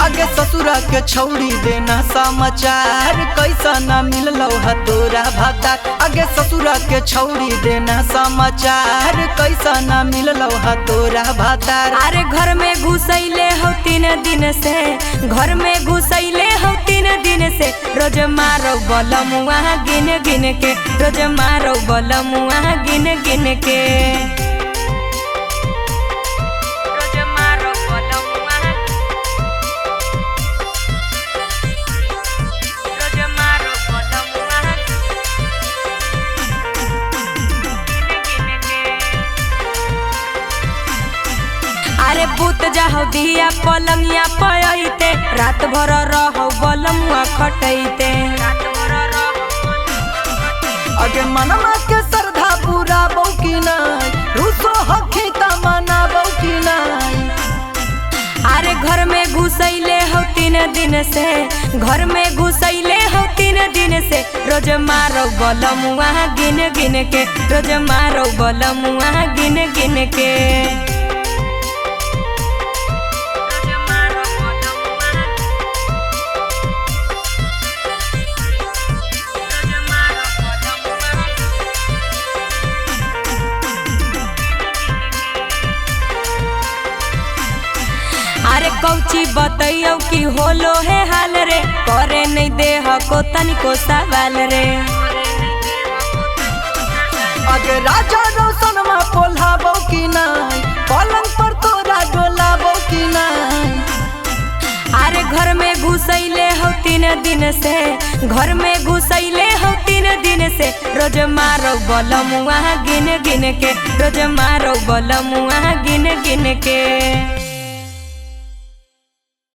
आगे ससुरा के छौड़ी देना समाचार कैसा ना मिललो है तोरा भातार। आगे ससुरा के छौड़ी देना समाचार कैसा ना मिललो है तोरा भातार। अरे घर में घुसैले हो 3 दिन से, घर में घुसैले हो 3 दिन से। रोज मारो बलमुआ गिन गिन के, रोज मारो बलमुआ गिन गिन के। अरे बूत जाहो दिया पलंगिया पयते, रात भर रहो बलमुआ खटैते। अगे मनमा के श्रद्धा पूरा बौकी नाई, रूसो हखी तमना बौकी नाई। अरे घर में घुसैले हो 3 दिन से, घर में घुसैले हो 3 दिन से। रोज मारो बलमुआ गिन गिन के, रोज मारो बलमुआ गिन गिन के। अरे कौची बतैयो कि होलो है हाल रे, करे नहीं दे हको तनिको सवाल रे। अगे राजा रोशन मा पोल्हा बौकी नाई, पलंग पर तोरा डोला बौकी नाई। अरे घर में घुसैले हो 3 दिन से, घर में घुसैले हो 3 दिन से। रोज मारो बलमुआ गिन गिन के, रोज मारो बलमुआ गिन गिन के।